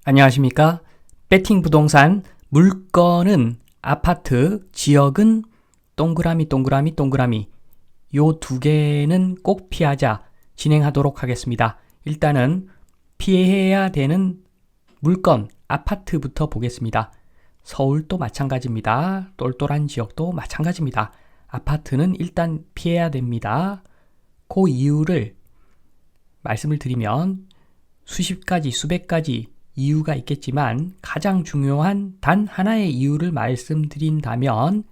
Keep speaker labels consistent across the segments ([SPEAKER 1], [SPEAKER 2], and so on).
[SPEAKER 1] 안녕하십니까? 배팅 부동산, 물건은 아파트, 지역은 동그라미 동그라미 동그라미 요 두 개는 꼭 피하자 진행하도록 하겠습니다. 일단은 피해야 되는 물건, 아파트부터 보겠습니다. 서울도 마찬가지입니다. 똘똘한 지역도 마찬가지입니다. 아파트는 일단 피해야 됩니다. 그 이유를 말씀을 드리면 수십 가지, 수백 가지 이유가 있겠지만 가장 중요한 단 하나의 이유를 말씀드린다면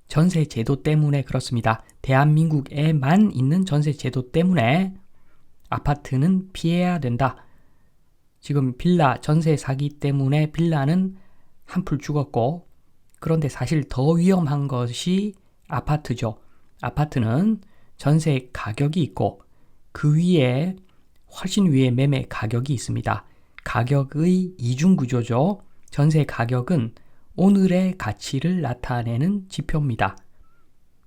[SPEAKER 1] 전세 제도 때문에 그렇습니다. 대한민국에만 있는 전세 제도 때문에 아파트는 피해야 된다. 지금 빌라 전세 사기 때문에 빌라는 한풀 죽었고, 그런데 사실 더 위험한 것이 아파트죠. 아파트는 전세 가격이 있고 그 위에 훨씬 위에 매매 가격이 있습니다. 가격의 이중 구조죠. 전세 가격은 오늘의 가치를 나타내는 지표입니다.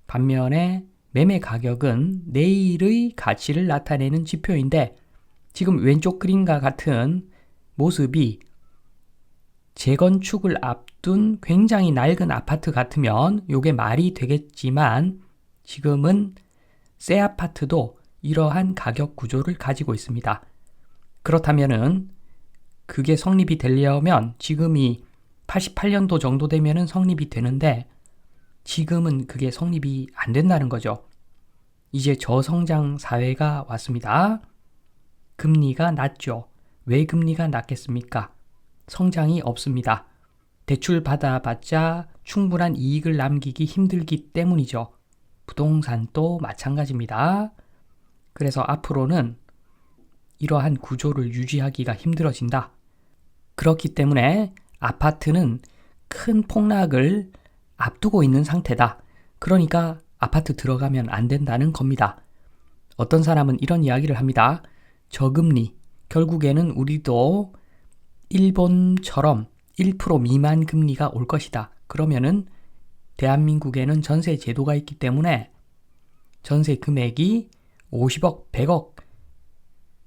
[SPEAKER 1] 반면에 매매 가격은 내일의 가치를 나타내는 지표인데, 지금 왼쪽 그림과 같은 모습이 재건축을 앞둔 굉장히 낡은 아파트 같으면 이게 말이 되겠지만, 지금은 새 아파트도 이러한 가격 구조를 가지고 있습니다. 그렇다면은 그게 성립이 되려면 지금이 88년도 정도 되면은 성립이 되는데, 지금은 그게 성립이 안 된다는 거죠. 이제 저성장 사회가 왔습니다. 금리가 낮죠. 왜 금리가 낮겠습니까? 성장이 없습니다. 대출 받아봤자 충분한 이익을 남기기 힘들기 때문이죠. 부동산도 마찬가지입니다. 그래서 앞으로는 이러한 구조를 유지하기가 힘들어진다. 그렇기 때문에 아파트는 큰 폭락을 앞두고 있는 상태다. 그러니까 아파트 들어가면 안 된다는 겁니다. 어떤 사람은 이런 이야기를 합니다. 저금리, 결국에는 우리도 일본처럼 1% 미만 금리가 올 것이다. 그러면은 대한민국에는 전세 제도가 있기 때문에 전세 금액이 50억, 100억,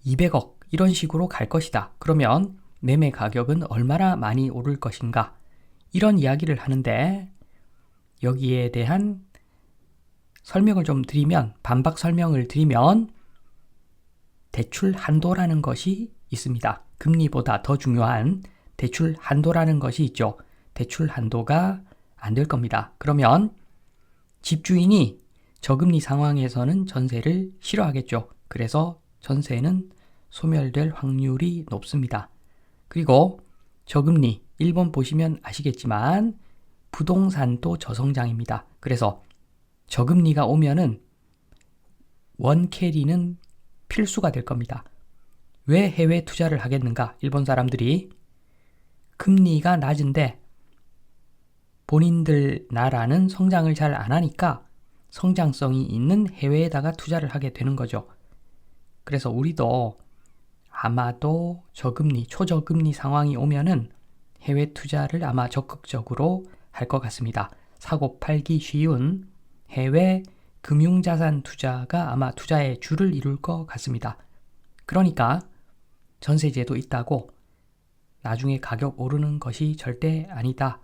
[SPEAKER 1] 200억 이런 식으로 갈 것이다. 그러면 매매 가격은 얼마나 많이 오를 것인가? 이런 이야기를 하는데, 여기에 대한 설명을 좀 드리면, 반박 설명을 드리면, 대출 한도라는 것이 있습니다. 금리보다 더 중요한 대출 한도라는 것이 있죠. 대출 한도가 안 될 겁니다. 그러면 집주인이 저금리 상황에서는 전세를 싫어하겠죠. 그래서 전세는 소멸될 확률이 높습니다. 그리고 저금리, 일본 보시면 아시겠지만 부동산도 저성장입니다. 그래서 저금리가 오면은 원캐리는 필수가 될 겁니다. 왜 해외 투자를 하겠는가? 일본 사람들이 금리가 낮은데 본인들 나라는 성장을 잘 안 하니까 성장성이 있는 해외에다가 투자를 하게 되는 거죠. 그래서 우리도 아마도 저금리, 초저금리 상황이 오면은 해외 투자를 아마 적극적으로 할 것 같습니다. 사고 팔기 쉬운 해외 금융자산 투자가 아마 투자의 주를 이룰 것 같습니다. 그러니까 전세제도 있다고 나중에 가격 오르는 것이 절대 아니다.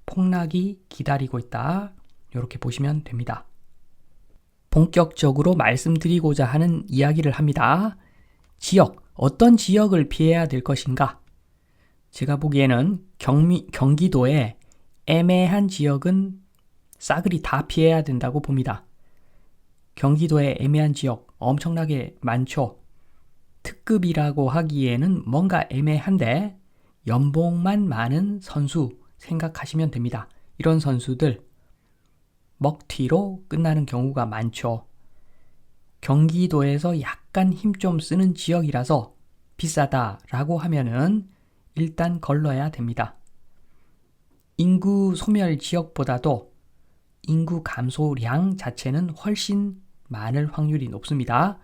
[SPEAKER 1] 폭락이 기다리고 있다. 이렇게 보시면 됩니다. 본격적으로 말씀드리고자 하는 이야기를 합니다. 지역, 어떤 지역을 피해야 될 것인가? 제가 보기에는 경기도의 애매한 지역은 싸그리 다 피해야 된다고 봅니다. 경기도의 애매한 지역 엄청나게 많죠. 특급이라고 하기에는 뭔가 애매한데 연봉만 많은 선수 생각하시면 됩니다. 이런 선수들 먹튀로 끝나는 경우가 많죠. 경기도에서 약간 힘 좀 쓰는 지역이라서 비싸다라고 하면은 일단 걸러야 됩니다. 인구 소멸 지역보다도 인구 감소량 자체는 훨씬 많을 확률이 높습니다.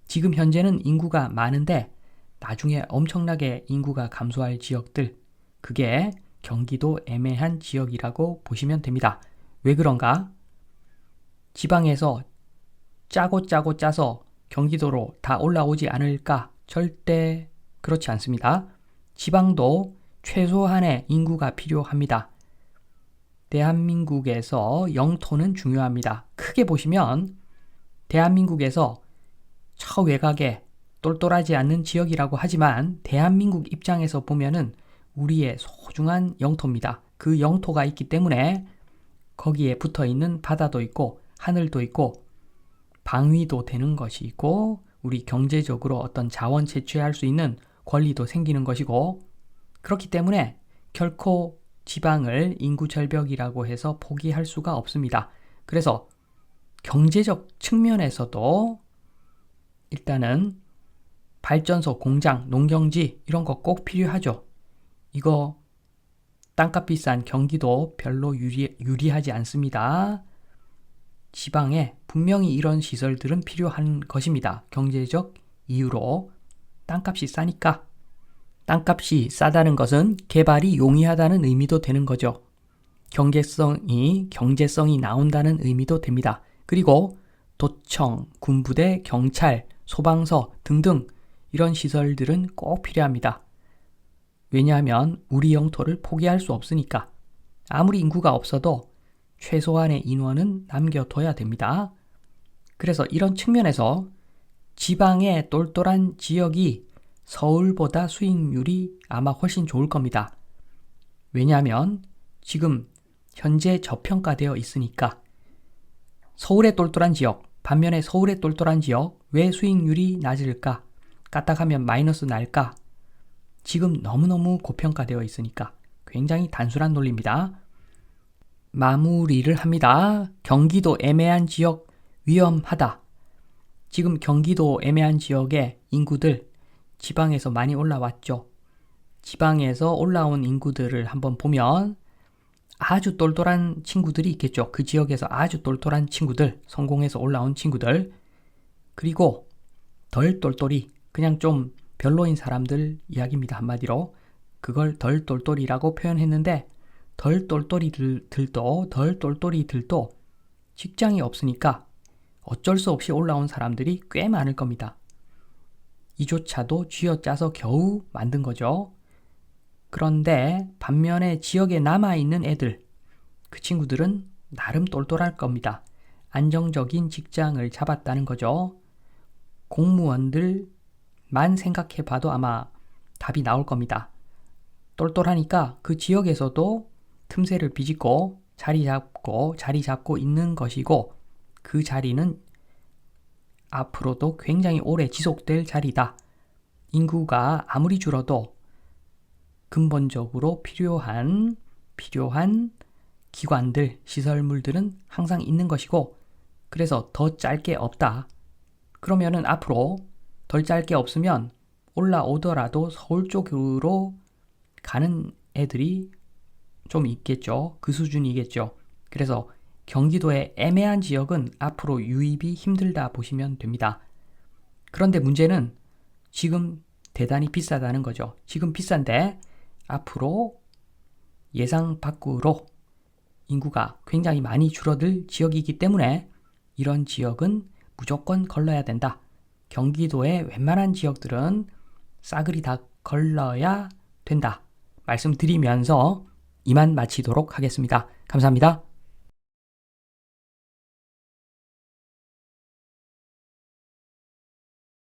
[SPEAKER 1] 지금 현재는 인구가 많은데 나중에 엄청나게 인구가 감소할 지역들, 그게 경기도 애매한 지역이라고 보시면 됩니다. 왜 그런가? 지방에서 짜고 짜서 경기도로 다 올라오지 않을까? 절대 그렇지 않습니다. 지방도 최소한의 인구가 필요합니다. 대한민국에서 영토는 중요합니다. 크게 보시면 대한민국에서 처외곽에 똘똘하지 않는 지역이라고 하지만 대한민국 입장에서 보면은 우리의 소중한 영토입니다. 그 영토가 있기 때문에 거기에 붙어 있는 바다도 있고 하늘도 있고 방위도 되는 것이고 우리 경제적으로 어떤 자원 채취할 수 있는 권리도 생기는 것이고 그렇기 때문에 결코 지방을 인구 절벽이라고 해서 포기할 수가 없습니다. 그래서 경제적 측면에서도 일단은 발전소, 공장, 농경지 이런 거 꼭 필요하죠. 이거 땅값 비싼 경기도 별로 유리하지 않습니다. 지방에 분명히 이런 시설들은 필요한 것입니다. 경제적 이유로 땅값이 싸니까. 땅값이 싸다는 것은 개발이 용이하다는 의미도 되는 거죠. 경제성이 나온다는 의미도 됩니다. 그리고 도청, 군부대, 경찰, 소방서 등등 이런 시설들은 꼭 필요합니다. 왜냐하면 우리 영토를 포기할 수 없으니까. 아무리 인구가 없어도 최소한의 인원은 남겨둬야 됩니다. 그래서 이런 측면에서 지방의 똘똘한 지역이 서울보다 수익률이 아마 훨씬 좋을 겁니다. 왜냐하면 지금 현재 저평가되어 있으니까. 서울의 똘똘한 지역, 반면에 서울의 똘똘한 지역 왜 수익률이 낮을까? 까딱하면 마이너스 날까? 지금 너무너무 고평가되어 있으니까. 굉장히 단순한 논리입니다. 마무리를 합니다. 경기도 애매한 지역 위험하다. 지금 경기도 애매한 지역의 인구들 지방에서 많이 올라왔죠. 지방에서 올라온 인구들을 한번 보면 아주 똘똘한 친구들이 있겠죠. 그 지역에서 아주 똘똘한 친구들, 성공해서 올라온 친구들, 그리고 덜 똘똘이 그냥 좀 별로인 사람들 이야기입니다. 한마디로 그걸 덜 똘똘이라고 표현했는데 덜 똘똘이들도 직장이 없으니까 어쩔 수 없이 올라온 사람들이 꽤 많을 겁니다. 이조차도 쥐어짜서 겨우 만든 거죠. 그런데 반면에 지역에 남아있는 애들, 그 친구들은 나름 똘똘할 겁니다. 안정적인 직장을 잡았다는 거죠. 공무원들만 생각해봐도 아마 답이 나올 겁니다. 똘똘하니까 그 지역에서도 틈새를 비집고 자리 잡고 있는 것이고 그 자리는 앞으로도 굉장히 오래 지속될 자리다. 인구가 아무리 줄어도 근본적으로 필요한 기관들, 시설물들은 항상 있는 것이고 그래서 더 짧게 없다. 그러면은 앞으로 덜 짧게 없으면 올라오더라도 서울 쪽으로 가는 애들이 좀 있겠죠. 그 수준이겠죠. 그래서 경기도의 애매한 지역은 앞으로 유입이 힘들다 보시면 됩니다. 그런데 문제는 지금 대단히 비싸다는 거죠. 지금 비싼데 앞으로 예상 밖으로 인구가 굉장히 많이 줄어들 지역이기 때문에 이런 지역은 무조건 걸러야 된다. 경기도의 웬만한 지역들은 싸그리 다 걸러야 된다. 말씀드리면서 이만 마치도록 하겠습니다. 감사합니다.